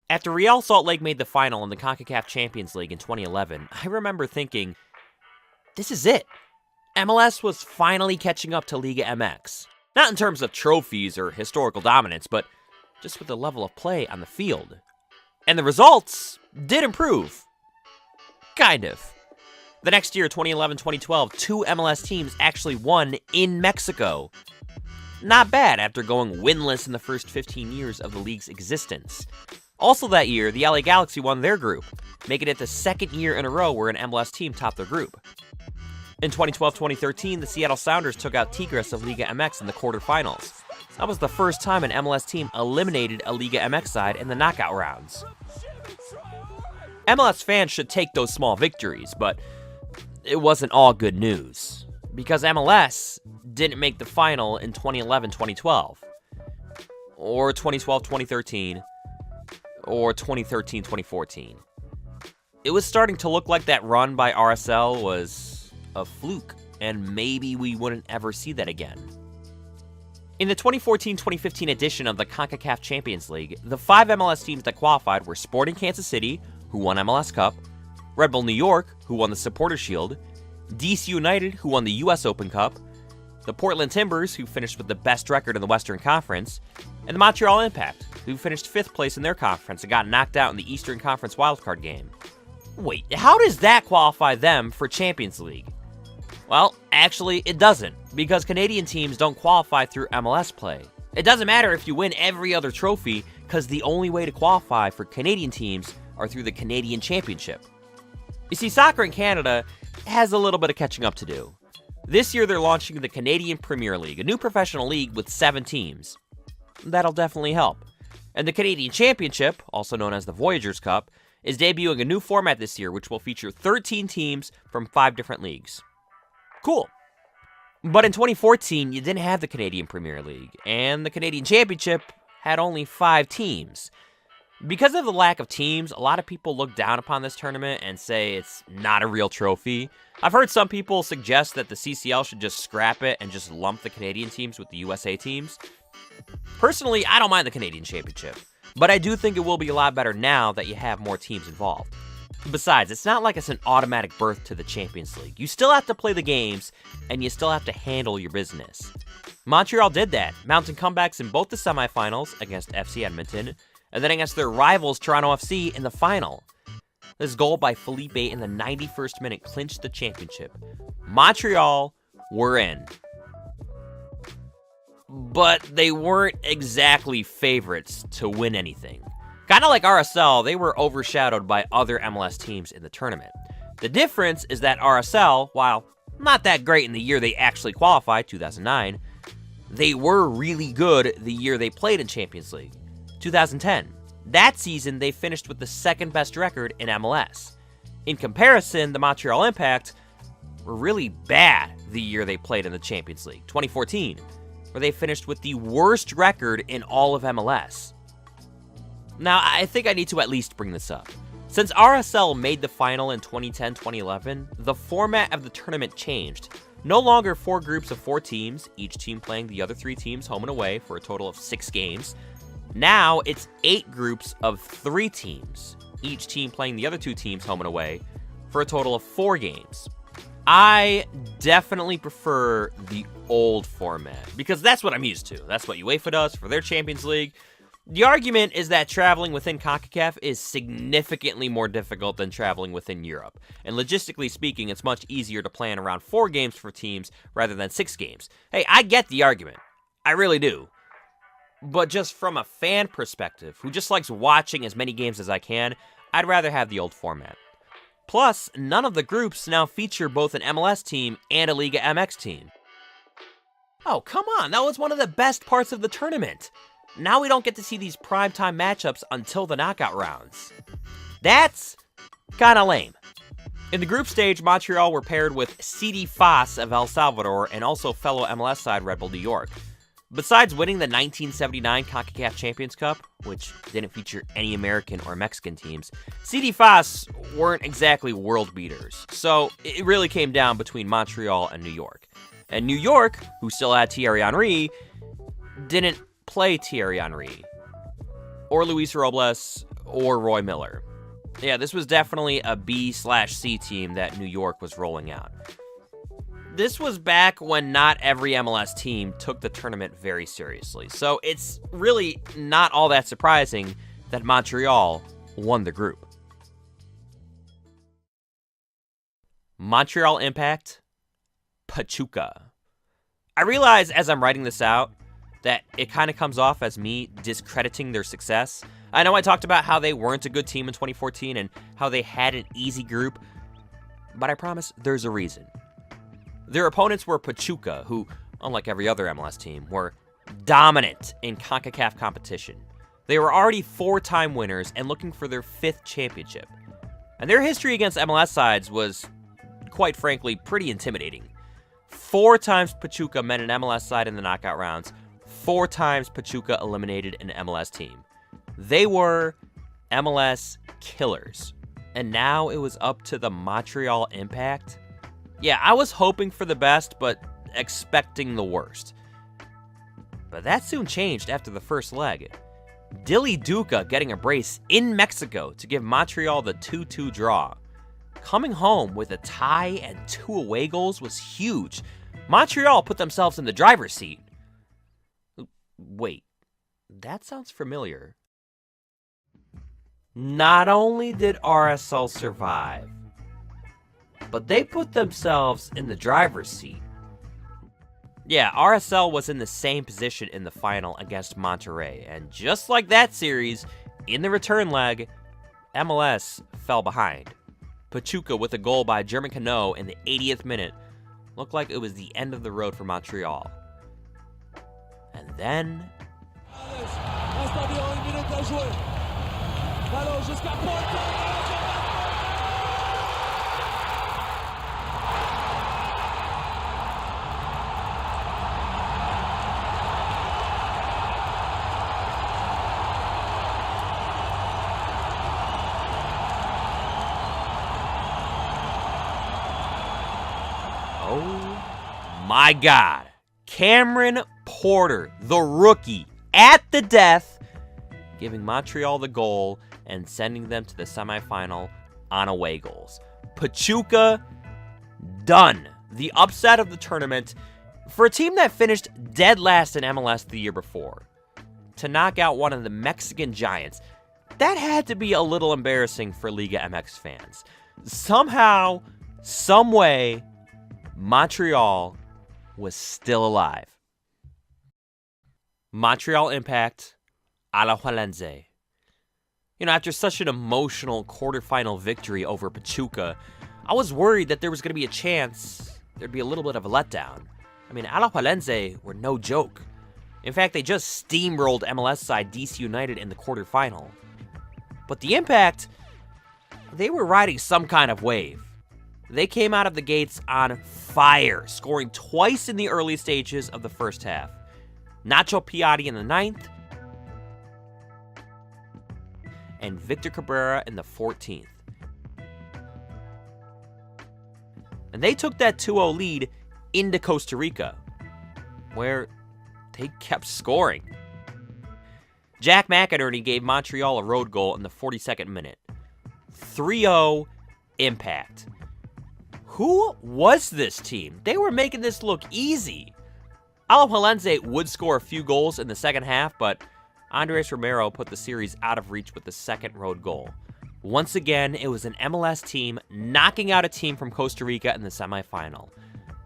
After Real Salt Lake made the final in the CONCACAF Champions League in 2011, I remember thinking, this is it. MLS was finally catching up to Liga MX. Not in terms of trophies or historical dominance, but just with the level of play on the field. And the results did improve. Kind of. The next year, 2011-2012, 2 MLS teams actually won in Mexico. Not bad after going winless in the first 15 years of the league's existence. Also that year, the LA Galaxy won their group, making it the second year in a row where an MLS team topped their group. In 2012-2013, the Seattle Sounders took out Tigres of Liga MX in the quarterfinals. That was the first time an MLS team eliminated a Liga MX side in the knockout rounds. MLS fans should take those small victories, but it wasn't all good news, because MLS didn't make the final in 2011-2012, or 2012-2013, or 2013-2014. It was starting to look like that run by RSL was a fluke, and maybe we wouldn't ever see that again. In the 2014-2015 edition of the CONCACAF Champions League, the 5 MLS teams that qualified were Sporting Kansas City, who won MLS Cup, Red Bull New York, who won the Supporters Shield, DC United, who won the US Open Cup, the Portland Timbers, who finished with the best record in the Western Conference, and the Montreal Impact, who finished 5th place in their conference and got knocked out in the Eastern Conference wildcard game. Wait, how does that qualify them for Champions League? Well, actually, it doesn't, because Canadian teams don't qualify through MLS play. It doesn't matter if you win every other trophy, because the only way to qualify for Canadian teams are through the Canadian Championship. You see, soccer in Canada has a little bit of catching up to do. This year they're launching the Canadian Premier League, a new professional league with 7 teams. That'll definitely help. And the Canadian Championship, also known as the Voyageurs Cup, is debuting a new format this year which will feature 13 teams from 5 different leagues. Cool. But in 2014, you didn't have the Canadian Premier League, and the Canadian Championship had only 5 teams. Because of the lack of teams, a lot of people look down upon this tournament and say it's not a real trophy. I've heard some people suggest that the CCL should just scrap it and just lump the Canadian teams with the USA teams. Personally, I don't mind the Canadian Championship, but I do think it will be a lot better now that you have more teams involved. Besides, it's not like it's an automatic berth to the Champions League. You still have to play the games, and you still have to handle your business. Montreal did that, mounting comebacks in both the semifinals against FC Edmonton, and then against their rivals Toronto FC in the final. This goal by Felipe in the 91st minute clinched the championship. Montreal were in. But they weren't exactly favorites to win anything. Kind of like RSL, they were overshadowed by other MLS teams in the tournament. The difference is that RSL, while not that great in the year they actually qualified, 2009, they were really good the year they played in Champions League, 2010. That season, they finished with the 2nd best record in MLS. In comparison, the Montreal Impact were really bad the year they played in the Champions League, 2014, where they finished with the worst record in all of MLS. Now, I think I need to at least bring this up. Since RSL made the final in 2010-2011, the format of the tournament changed. No longer 4 groups of 4 teams, each team playing the other 3 teams home and away for a total of 6 games. Now, it's 8 groups of 3 teams, each team playing the other 2 teams home and away for a total of 4 games. I definitely prefer the old format, because that's what I'm used to. That's what UEFA does for their Champions League. The argument is that traveling within CONCACAF is significantly more difficult than traveling within Europe. And logistically speaking, it's much easier to plan around 4 games for teams rather than 6 games. Hey, I get the argument. I really do. But just from a fan perspective, who just likes watching as many games as I can, I'd rather have the old format. Plus, none of the groups now feature both an MLS team and a Liga MX team. Oh, come on, that was one of the best parts of the tournament. Now we don't get to see these primetime matchups until the knockout rounds. That's kinda lame. In the group stage, Montreal were paired with CD Foz of El Salvador and also fellow MLS side Red Bull New York. Besides winning the 1979 CONCACAF Champions Cup, which didn't feature any American or Mexican teams, CD Foz weren't exactly world beaters, so it really came down between Montreal and New York. And New York, who still had Thierry Henry, didn't play Thierry Henry, or Luis Robles, or Roy Miller. Yeah, this was definitely a B/C team that New York was rolling out. This was back when not every MLS team took the tournament very seriously, so it's really not all that surprising that Montreal won the group. Montreal Impact, Pachuca. I realize as I'm writing this out that it kind of comes off as me discrediting their success. I know I talked about how they weren't a good team in 2014 and how they had an easy group, but I promise there's a reason. Their opponents were Pachuca, who, unlike every other MLS team, were dominant in CONCACAF competition. They were already 4-time winners and looking for their 5th championship. And their history against MLS sides was, quite frankly, pretty intimidating. 4 times Pachuca met an MLS side in the knockout rounds. 4 times Pachuca eliminated an MLS team. They were MLS killers. And now it was up to the Montreal Impact. Yeah, I was hoping for the best, but expecting the worst. But that soon changed after the first leg. Dilly Duca getting a brace in Mexico to give Montreal the 2-2 draw. Coming home with a tie and 2 away goals was huge. Montreal put themselves in the driver's seat. Wait, that sounds familiar. Not only did RSL survive, but they put themselves in the driver's seat. Yeah, RSL was in the same position in the final against Monterrey, and just like that series, in the return leg, MLS fell behind. Pachuca with a goal by German Cano in the 80th minute looked like it was the end of the road for Montreal. And then... oh my God. Cameron Porter, the rookie, at the death, giving Montreal the goal and sending them to the semifinal on away goals. Pachuca, done. The upset of the tournament for a team that finished dead last in MLS the year before. To knock out one of the Mexican giants, that had to be a little embarrassing for Liga MX fans. Somehow, some way, Montreal was still alive. Montreal Impact, Alajuelense. After such an emotional quarterfinal victory over Pachuca, I was worried that there was going to be a chance there'd be a little bit of a letdown. Alajuelense were no joke. In fact, they just steamrolled MLS side DC United in the quarterfinal. But the Impact, they were riding some kind of wave. They came out of the gates on fire, scoring twice in the early stages of the first half. Nacho Piatti in the 9th, and Victor Cabrera in the 14th. And they took that 2-0 lead into Costa Rica, where they kept scoring. Jack McInerney gave Montreal a road goal in the 42nd minute. 3-0 Impact. Who was this team? They were making this look easy. Alajuelense would score a few goals in the second half, but Andres Romero put the series out of reach with the second road goal. Once again, it was an MLS team knocking out a team from Costa Rica in the semifinal.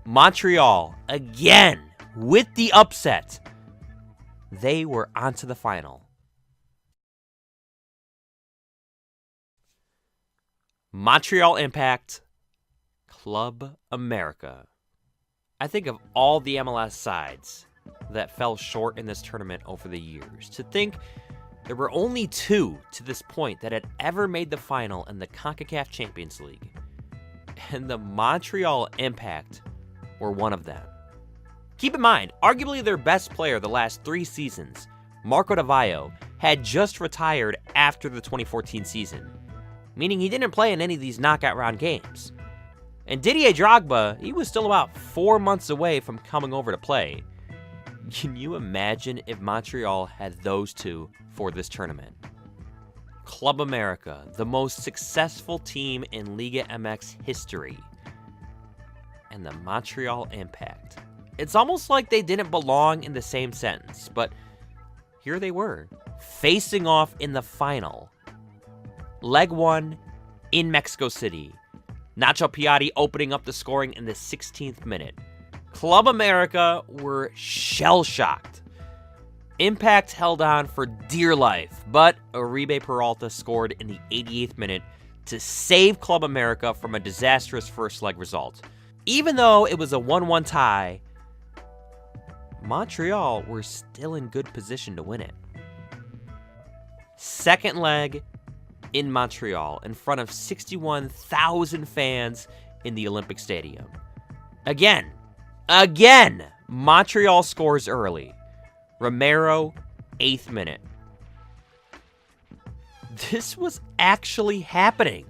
Montreal, again, with the upset. They were onto the final. Montreal Impact, Club America. I think of all the MLS sides that fell short in this tournament over the years. To think there were only 2 to this point that had ever made the final in the CONCACAF Champions League. And the Montreal Impact were one of them. Keep in mind, arguably their best player the last 3 seasons, Marco Davallo, had just retired after the 2014 season, meaning he didn't play in any of these knockout round games. And Didier Drogba, he was still about 4 months away from coming over to play. Can you imagine if Montreal had those 2 for this tournament? Club America, the most successful team in Liga MX history, and the Montreal Impact. It's almost like they didn't belong in the same sentence, but here they were, facing off in the final. Leg 1 in Mexico City. Nacho Piatti opening up the scoring in the 16th minute. Club America were shell-shocked. Impact held on for dear life, but Uribe Peralta scored in the 88th minute to save Club America from a disastrous first leg result. Even though it was a 1-1 tie, Montreal were still in good position to win it. Second leg in Montreal in front of 61,000 fans in the Olympic Stadium. Again, Montreal scores early. Romero, 8th minute. This was actually happening.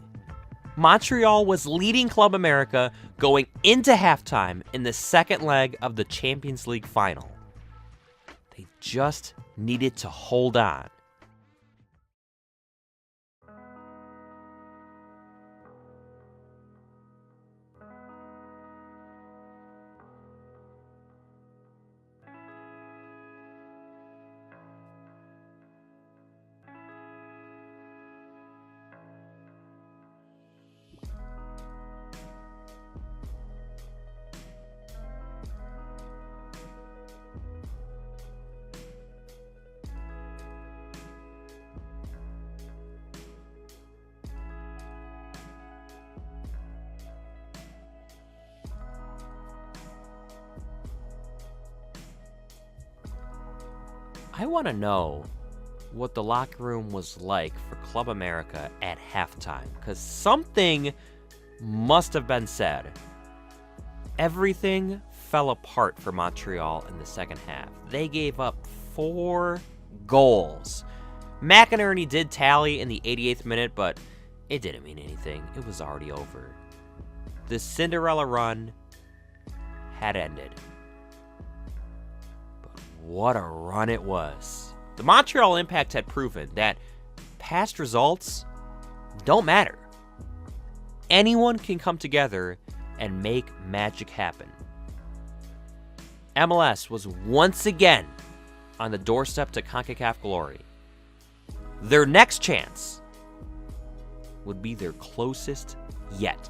Montreal was leading Club America going into halftime in the second leg of the Champions League final. They just needed to hold on. I want to know what the locker room was like for Club America at halftime, because something must have been said. Everything fell apart for Montreal in the second half. They gave up 4 goals. McInerney did tally in the 88th minute, but it didn't mean anything. It was already over. The Cinderella run had ended. What a run it was. The Montreal Impact had proven that past results don't matter. Anyone can come together and make magic happen. MLS was once again on the doorstep to CONCACAF glory. Their next chance would be their closest yet.